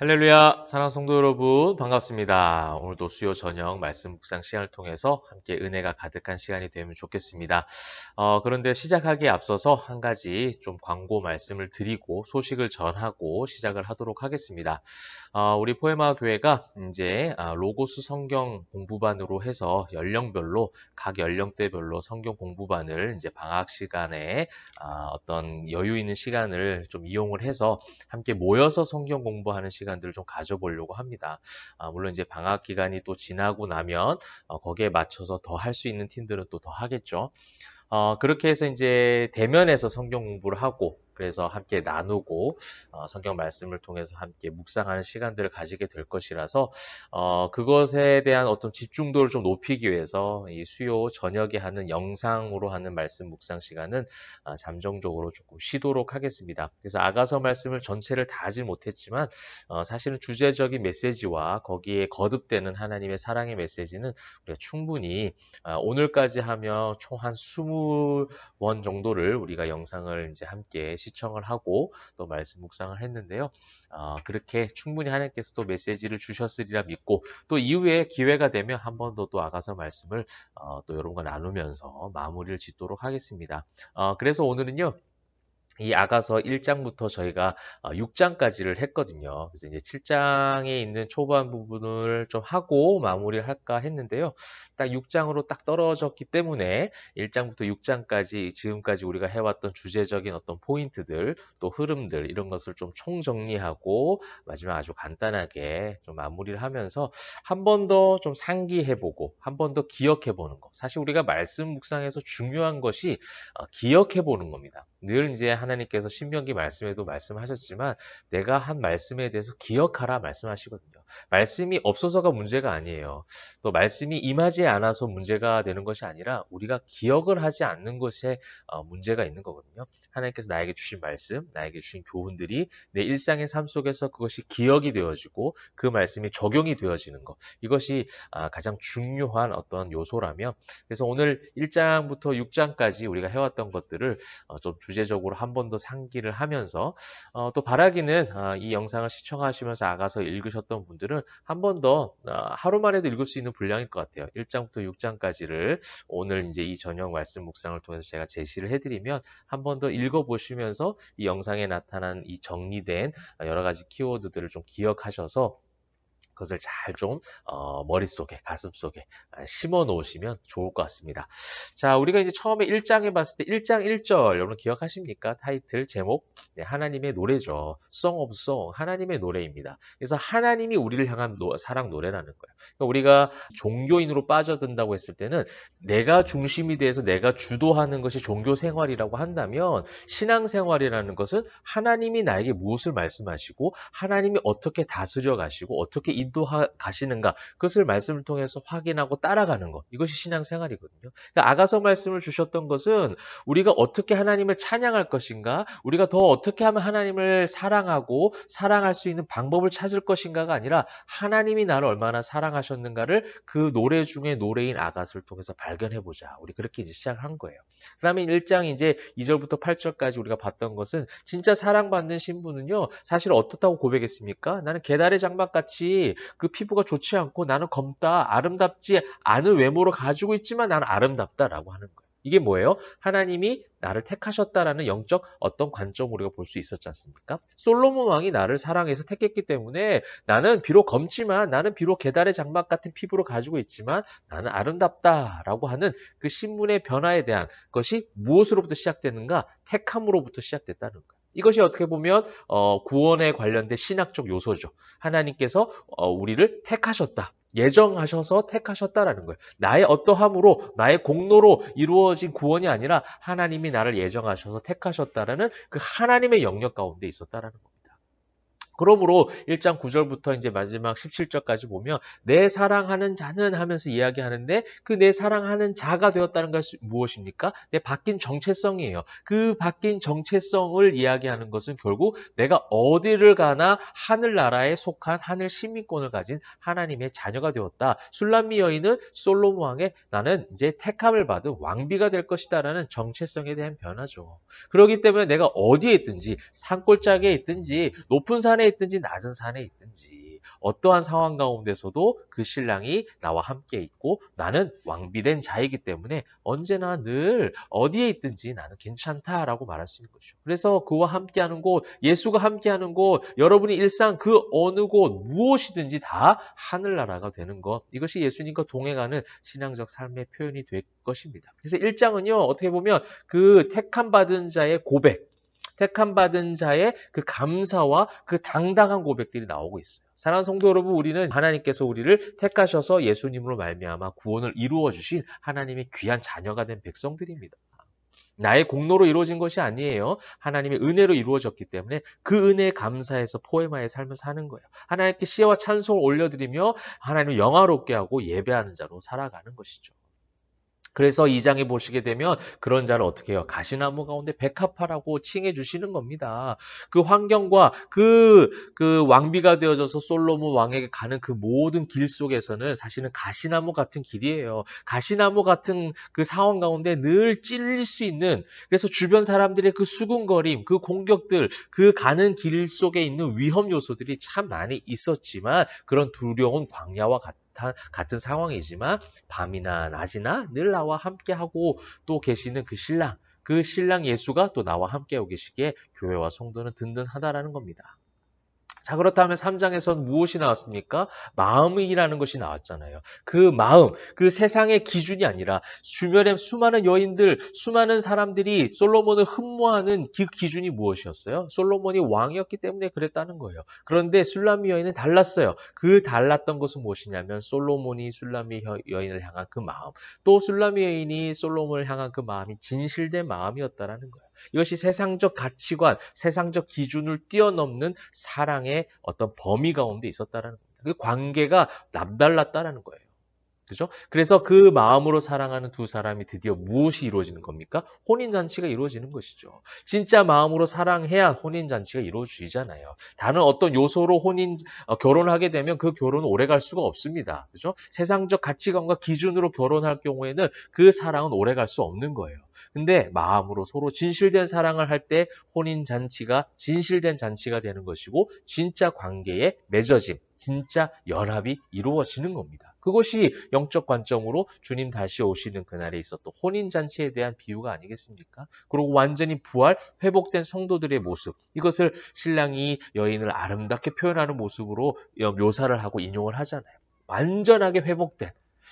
할렐루야, 사랑하는 성도 여러분, 반갑습니다. 오늘도 수요 저녁 말씀 묵상 시간을 통해서 함께 은혜가 가득한 시간이 되면 좋겠습니다. 그런데 시작하기에 앞서서 한 가지 좀 광고 말씀을 드리고 소식을 전하고 시작을 하도록 하겠습니다. 우리 포에마 교회가 이제 로고스 성경 공부반으로 해서 연령별로 각 연령대별로 성경 공부반을 이제 방학 시간에 어떤 여유 있는 시간을 좀 이용을 해서 함께 모여서 성경 공부하는 시간들을 좀 가져보려고 합니다. 물론 이제 방학 기간이 또 지나고 나면 거기에 맞춰서 더 할 수 있는 팀들은 또 더 하겠죠. 그렇게 해서 이제 대면에서 성경 공부를 하고 그래서 함께 나누고 성경 말씀을 통해서 함께 묵상하는 시간들을 가지게 될 것이라서 그것에 대한 어떤 집중도를 좀 높이기 위해서 이 수요 저녁에 하는 영상으로 하는 말씀 묵상 시간은 잠정적으로 조금 쉬도록 하겠습니다. 그래서 아가서 말씀을 전체를 다 하지 못했지만 사실은 주제적인 메시지와 거기에 거듭되는 하나님의 사랑의 메시지는 우리가 충분히 오늘까지 하며 총 한 20원 정도를 우리가 영상을 이제 함께 시청을 하고 또 말씀 묵상을 했는데요. 그렇게 충분히 하나님께서 또 메시지를 주셨으리라 믿고 또 이후에 기회가 되면 한 번 더 또 아가서 말씀을 또 여러분과 나누면서 마무리를 짓도록 하겠습니다. 그래서 오늘은요. 이 아가서 1장부터 저희가 6장까지를 했거든요. 그래서 이제 7장에 있는 초반 부분을 좀 하고 마무리를 할까 했는데요. 딱 6장으로 딱 떨어졌기 때문에 1장부터 6장까지 지금까지 우리가 해왔던 주제적인 어떤 포인트들, 또 흐름들 이런 것을 좀 총정리하고 마지막 아주 간단하게 좀 마무리를 하면서 한 번 더 좀 상기해보고 한 번 더 기억해보는 거. 사실 우리가 말씀 묵상에서 중요한 것이 기억해보는 겁니다. 늘 이제 하나님께서 신명기 말씀에도 말씀하셨지만 내가 한 말씀에 대해서 기억하라 말씀하시거든요. 말씀이 없어서가 문제가 아니에요. 또 말씀이 임하지 않아서 문제가 되는 것이 아니라 우리가 기억을 하지 않는 것에 문제가 있는 거거든요. 하나님께서 나에게 주신 말씀, 나에게 주신 교훈들이 내 일상의 삶 속에서 그것이 기억이 되어지고 그 말씀이 적용이 되어지는 것. 이것이 가장 중요한 어떤 요소라면 그래서 오늘 1장부터 6장까지 우리가 해왔던 것들을 좀 주제적으로 한 번 더 상기를 하면서 또 바라기는 이 영상을 시청하시면서 아가서 읽으셨던 분들은 한 번 더 하루만 해도 읽을 수 있는 분량일 것 같아요. 1장부터 6장까지를 오늘 이제 이 저녁 말씀 묵상을 통해서 제가 제시를 해드리면 한 번 더 읽어보시면서 이 영상에 나타난 이 정리된 여러 가지 키워드들을 좀 기억하셔서 그것을 잘 좀 머릿속에 가슴속에 심어 놓으시면 좋을 것 같습니다. 자, 우리가 이제 처음에 1장에 봤을 때 1장 1절 여러분 기억하십니까? 타이틀 제목 네, 하나님의 노래죠. Song of Song 하나님의 노래입니다. 그래서 하나님이 우리를 향한 사랑 노래라는 거예요. 그러니까 우리가 종교인으로 빠져든다고 했을 때는 내가 중심이 돼서 내가 주도하는 것이 종교 생활이라고 한다면 신앙 생활이라는 것은 하나님이 나에게 무엇을 말씀하시고 하나님이 어떻게 다스려 가시고 어떻게 인도하시는가 그것을 말씀을 통해서 확인하고 따라가는 것 이것이 신앙생활이거든요. 그러니까 아가서 말씀을 주셨던 것은 우리가 어떻게 하나님을 찬양할 것인가 우리가 더 어떻게 하면 하나님을 사랑하고 사랑할 수 있는 방법을 찾을 것인가가 아니라 하나님이 나를 얼마나 사랑하셨는가를 그 노래 중에 노래인 아가서를 통해서 발견해보자. 우리 그렇게 이제 시작한 거예요. 그 다음에 1장 이제 2절부터 8절까지 우리가 봤던 것은 진짜 사랑받는 신부는요 사실 어떻다고 고백했습니까? 나는 계달의 장막같이 그 피부가 좋지 않고 나는 검다 아름답지 않은 외모를 가지고 있지만 나는 아름답다라고 하는 거예요. 이게 뭐예요? 하나님이 나를 택하셨다라는 영적 어떤 관점으로 우리가 볼 수 있었지 않습니까? 솔로몬 왕이 나를 사랑해서 택했기 때문에 나는 비록 검지만 나는 비록 계달의 장막 같은 피부를 가지고 있지만 나는 아름답다라고 하는 그 신분의 변화에 대한 것이 무엇으로부터 시작되는가? 택함으로부터 시작됐다는 거예요. 이것이 어떻게 보면 구원에 관련된 신학적 요소죠. 하나님께서 우리를 택하셨다. 예정하셔서 택하셨다라는 거예요. 나의 어떠함으로 나의 공로로 이루어진 구원이 아니라 하나님이 나를 예정하셔서 택하셨다라는 그 하나님의 영역 가운데 있었다라는 겁니다. 그러므로 1장 9절부터 이제 마지막 17절까지 보면 내 사랑하는 자는 하면서 이야기하는데 그 내 사랑하는 자가 되었다는 것이 무엇입니까? 내 바뀐 정체성이에요. 그 바뀐 정체성을 이야기하는 것은 결국 내가 어디를 가나 하늘나라에 속한 하늘 시민권을 가진 하나님의 자녀가 되었다. 술람미 여인은 솔로몬 왕의 나는 이제 택함을 받은 왕비가 될 것이다라는 정체성에 대한 변화죠. 그렇기 때문에 내가 어디에 있든지 산골짜기에 있든지 높은 산에 산에 있든지 낮은 산에 있든지 어떠한 상황 가운데서도 그 신랑이 나와 함께 있고 나는 왕비된 자이기 때문에 언제나 늘 어디에 있든지 나는 괜찮다라고 말할 수 있는 거죠. 그래서 그와 함께하는 곳, 예수가 함께하는 곳, 여러분이 일상 그 어느 곳 무엇이든지 다 하늘나라가 되는 것. 이것이 예수님과 동행하는 신앙적 삶의 표현이 될 것입니다. 그래서 1장은요. 어떻게 보면 그 택함 받은 자의 고백, 택함 받은 자의 그 감사와 그 당당한 고백들이 나오고 있어요. 사랑하는 성도 여러분, 우리는 하나님께서 우리를 택하셔서 예수님으로 말미암아 구원을 이루어 주신 하나님의 귀한 자녀가 된 백성들입니다. 나의 공로로 이루어진 것이 아니에요. 하나님의 은혜로 이루어졌기 때문에 그 은혜에 감사해서 포에마의 삶을 사는 거예요. 하나님께 시와 찬송을 올려드리며 하나님을 영화롭게 하고 예배하는 자로 살아가는 것이죠. 그래서 2장에 보시게 되면 그런 자를 어떻게 해요? 가시나무 가운데 백합화라고 칭해 주시는 겁니다. 그 환경과 그 왕비가 되어져서 솔로몬 왕에게 가는 그 모든 길 속에서는 사실은 가시나무 같은 길이에요. 가시나무 같은 그 상황 가운데 늘 찔릴 수 있는, 그래서 주변 사람들의 그 수군거림, 그 공격들, 그 가는 길 속에 있는 위험 요소들이 참 많이 있었지만 그런 두려운 광야와 같은 상황이지만 밤이나 낮이나 늘 나와 함께하고 또 계시는 그 신랑 예수가 또 나와 함께하고 계시기에 교회와 성도는 든든하다라는 겁니다. 자, 그렇다면 3장에서는 무엇이 나왔습니까? 마음이라는 것이 나왔잖아요. 그 마음, 그 세상의 기준이 아니라 주변에 수많은 여인들, 수많은 사람들이 솔로몬을 흠모하는 그 기준이 무엇이었어요? 솔로몬이 왕이었기 때문에 그랬다는 거예요. 그런데 술람미 여인은 달랐어요. 그 달랐던 것은 무엇이냐면 솔로몬이 술람미 여인을 향한 그 마음, 또 술람미 여인이 솔로몬을 향한 그 마음이 진실된 마음이었다라는 거예요. 이것이 세상적 가치관, 세상적 기준을 뛰어넘는 사랑의 어떤 범위 가운데 있었다라는 겁니다. 그 관계가 남달랐다라는 거예요. 그죠? 그래서 그 마음으로 사랑하는 두 사람이 드디어 무엇이 이루어지는 겁니까? 혼인잔치가 이루어지는 것이죠. 진짜 마음으로 사랑해야 혼인잔치가 이루어지잖아요. 다른 어떤 요소로 결혼하게 되면 그 결혼은 오래 갈 수가 없습니다. 그죠? 세상적 가치관과 기준으로 결혼할 경우에는 그 사랑은 오래 갈 수 없는 거예요. 근데 마음으로 서로 진실된 사랑을 할 때 혼인잔치가 진실된 잔치가 되는 것이고 진짜 관계에 맺어짐, 진짜 연합이 이루어지는 겁니다. 그것이 영적 관점으로 주님 다시 오시는 그날에 있었던 혼인잔치에 대한 비유가 아니겠습니까? 그리고 완전히 부활, 회복된 성도들의 모습, 이것을 신랑이 여인을 아름답게 표현하는 모습으로 묘사를 하고 인용을 하잖아요. 완전하게 회복된,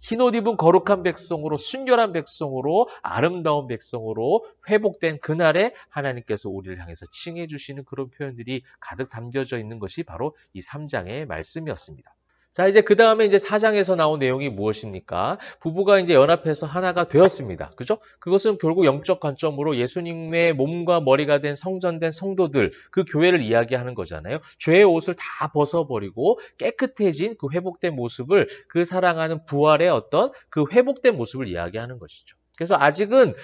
흰옷 입은 거룩한 백성으로, 순결한 백성으로, 아름다운 백성으로 회복된 그날에 하나님께서 우리를 향해서 칭해 주시는 그런 표현들이 가득 담겨져 있는 것이 바로 이 3장의 말씀이었습니다. 자, 이제 그 다음에 이제 4장에서 나온 내용이 무엇입니까? 부부가 이제 연합해서 하나가 되었습니다. 그죠? 그것은 결국 영적 관점으로 예수님의 몸과 머리가 된 성전된 성도들, 그 교회를 이야기하는 거잖아요. 죄의 옷을 다 벗어버리고 깨끗해진 그 회복된 모습을, 그 사랑하는 부활의 어떤 그 회복된 모습을 이야기하는 것이죠. 그래서 아직은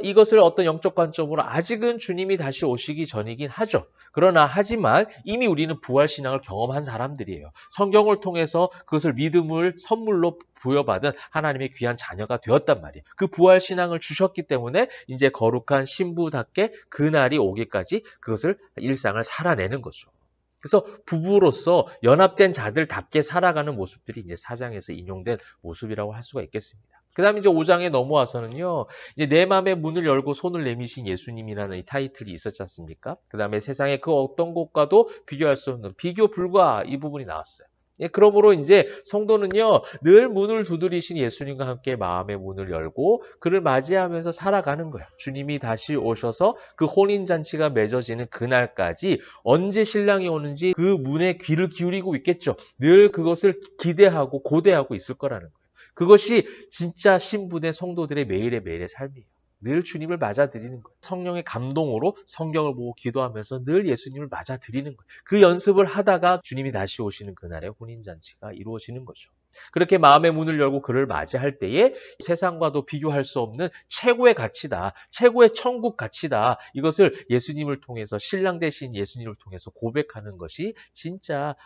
이것을 어떤 영적 관점으로 아직은 주님이 다시 오시기 전이긴 하죠. 그러나 하지만 이미 우리는 부활 신앙을 경험한 사람들이에요. 성경을 통해서 그것을 믿음을 선물로 부여받은 하나님의 귀한 자녀가 되었단 말이에요. 그 부활 신앙을 주셨기 때문에 이제 거룩한 신부답게 그날이 오기까지 그것을 일상을 살아내는 거죠. 그래서 부부로서 연합된 자들답게 살아가는 모습들이 이제 4장에서 인용된 모습이라고 할 수가 있겠습니다. 그 다음에 이제 5장에 넘어와서는요, 이제 내 맘의 문을 열고 손을 내미신 예수님이라는 이 타이틀이 있었지 않습니까? 그 다음에 세상의 그 어떤 곳과도 비교할 수 없는 비교 불가 이 부분이 나왔어요. 예, 그러므로 이제 성도는요, 늘 문을 두드리신 예수님과 함께 마음의 문을 열고 그를 맞이하면서 살아가는 거예요. 주님이 다시 오셔서 그 혼인잔치가 맺어지는 그날까지 언제 신랑이 오는지 그 문에 귀를 기울이고 있겠죠. 늘 그것을 기대하고 고대하고 있을 거라는 거예요. 그것이 진짜 신부된 성도들의 매일의 삶이에요. 늘 주님을 맞아들이는 거예요. 성령의 감동으로 성경을 보고 기도하면서 늘 예수님을 맞아들이는 거예요. 그 연습을 하다가 주님이 다시 오시는 그날의 혼인잔치가 이루어지는 거죠. 그렇게 마음의 문을 열고 그를 맞이할 때에 세상과도 비교할 수 없는 최고의 가치다, 최고의 천국 가치다, 이것을 예수님을 통해서, 신랑 대신 예수님을 통해서 고백하는 것이 진짜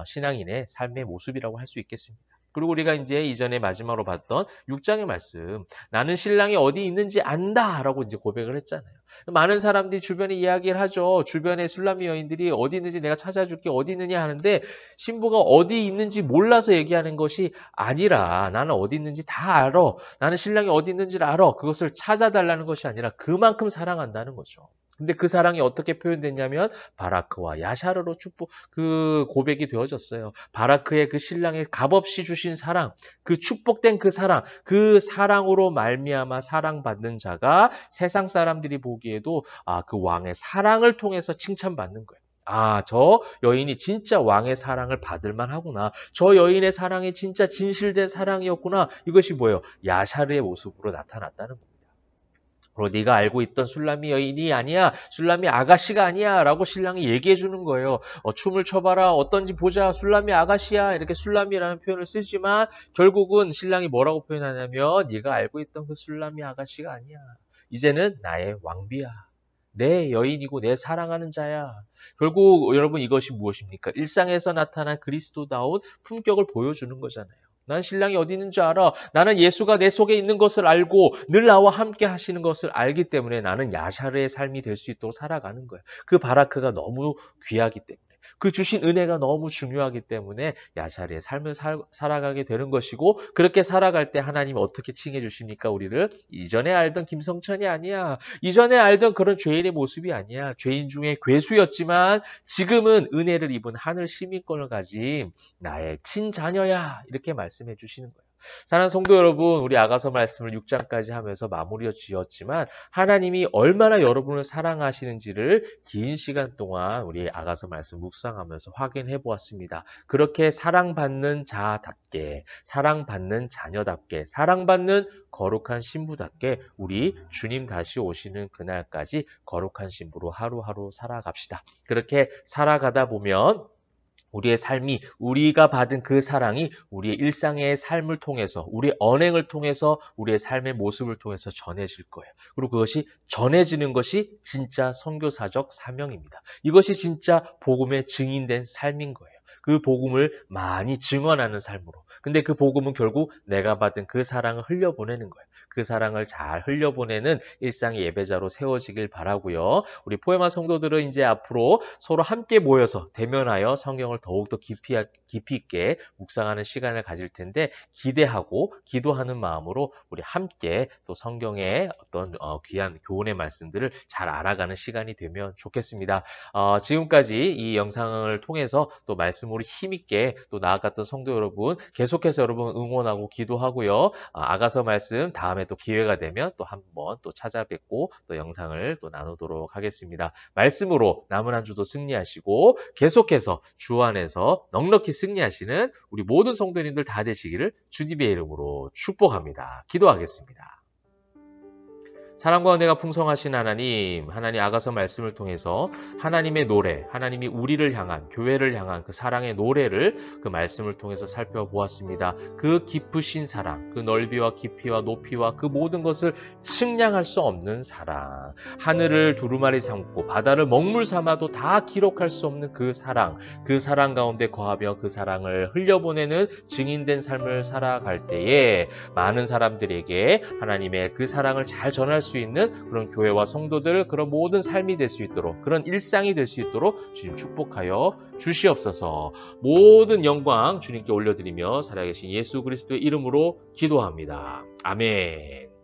신앙인의 삶의 모습이라고 할 수 있겠습니다. 그리고 우리가 이제 이전에 마지막으로 봤던 6장의 말씀, 나는 신랑이 어디 있는지 안다 라고 이제 고백을 했잖아요. 많은 사람들이 주변에 이야기를 하죠. 주변에 술람미 여인들이 어디 있는지 내가 찾아줄게, 어디 있느냐 하는데 신부가 어디 있는지 몰라서 얘기하는 것이 아니라 나는 어디 있는지 다 알아. 나는 신랑이 어디 있는지를 알아. 그것을 찾아달라는 것이 아니라 그만큼 사랑한다는 거죠. 근데 그 사랑이 어떻게 표현됐냐면 바라크와 야샤르로 축복 그 고백이 되어졌어요. 바라크의 그 신랑의 값없이 주신 사랑, 그 축복된 그 사랑, 그 사랑으로 말미암아 사랑받는 자가 세상 사람들이 보기에도 그 왕의 사랑을 통해서 칭찬받는 거예요. 저 여인이 진짜 왕의 사랑을 받을 만하구나. 저 여인의 사랑이 진짜 진실된 사랑이었구나. 이것이 뭐예요? 야샤르의 모습으로 나타났다는 거예요. 그리고 네가 알고 있던 술람미 여인이 아니야. 술람미 아가씨가 아니야. 라고 신랑이 얘기해 주는 거예요. 춤을 춰봐라. 어떤지 보자. 술람미 아가씨야. 이렇게 술람미라는 표현을 쓰지만 결국은 신랑이 뭐라고 표현하냐면 네가 알고 있던 그 술람미 아가씨가 아니야. 이제는 나의 왕비야. 내 여인이고 내 사랑하는 자야. 결국 여러분 이것이 무엇입니까? 일상에서 나타난 그리스도다운 품격을 보여주는 거잖아요. 난 신랑이 어디 있는 줄 알아. 나는 예수가 내 속에 있는 것을 알고 늘 나와 함께 하시는 것을 알기 때문에 나는 야샤르의 삶이 될 수 있도록 살아가는 거예요. 그 바라크가 너무 귀하기 때문에. 그 주신 은혜가 너무 중요하기 때문에 야샤르의 삶을 살아가게 되는 것이고 그렇게 살아갈 때 하나님이 어떻게 칭해 주십니까? 우리를 이전에 알던 김성천이 아니야. 이전에 알던 그런 죄인의 모습이 아니야. 죄인 중에 괴수였지만 지금은 은혜를 입은 하늘 시민권을 가진 나의 친자녀야. 이렇게 말씀해 주시는 거예요. 사랑하는 성도 여러분, 우리 아가서 말씀을 6장까지 하면서 마무리를 지었지만 하나님이 얼마나 여러분을 사랑하시는지를 긴 시간 동안 우리 아가서 말씀 묵상하면서 확인해 보았습니다. 그렇게 사랑받는 자답게, 사랑받는 자녀답게, 사랑받는 거룩한 신부답게 우리 주님 다시 오시는 그날까지 거룩한 신부로 하루하루 살아갑시다. 그렇게 살아가다 보면 우리의 삶이 우리가 받은 그 사랑이 우리의 일상의 삶을 통해서 우리의 언행을 통해서 우리의 삶의 모습을 통해서 전해질 거예요. 그리고 그것이 전해지는 것이 진짜 선교사적 사명입니다. 이것이 진짜 복음의 증인된 삶인 거예요. 그 복음을 많이 증언하는 삶으로. 근데 그 복음은 결국 내가 받은 그 사랑을 흘려보내는 거예요. 그 사랑을 잘 흘려보내는 일상의 예배자로 세워지길 바라고요. 우리 포에마 성도들은 이제 앞으로 서로 함께 모여서 대면하여 성경을 더욱더 깊이 있게 묵상하는 시간을 가질 텐데 기대하고 기도하는 마음으로 우리 함께 또 성경의 어떤 귀한 교훈의 말씀들을 잘 알아가는 시간이 되면 좋겠습니다. 지금까지 이 영상을 통해서 또 말씀으로 힘있게 또 나아갔던 성도 여러분 계속해서 여러분 응원하고 기도하고요. 아가서 말씀 다음에 또 기회가 되면 또 한번 또 찾아뵙고 또 영상을 또 나누도록 하겠습니다. 말씀으로 남은 한 주도 승리하시고 계속해서 주 안에서 넉넉히 승리하시는 우리 모든 성도님들 다 되시기를 주님의 이름으로 축복합니다. 기도하겠습니다. 사랑과 은혜가 풍성하신 하나님 아가서 말씀을 통해서 하나님의 노래, 하나님이 우리를 향한, 교회를 향한 그 사랑의 노래를 그 말씀을 통해서 살펴보았습니다. 그 깊으신 사랑, 그 넓이와 깊이와 높이와 그 모든 것을 측량할 수 없는 사랑, 하늘을 두루마리 삼고 바다를 먹물 삼아도 다 기록할 수 없는 그 사랑 가운데 거하며 그 사랑을 흘려보내는 증인된 삶을 살아갈 때에 많은 사람들에게 하나님의 그 사랑을 잘 전할 수 있는 그런 교회와 성도들 그런 모든 삶이 될 수 있도록 그런 일상이 될 수 있도록 주님 축복하여 주시옵소서. 모든 영광 주님께 올려드리며 살아계신 예수 그리스도의 이름으로 기도합니다. 아멘.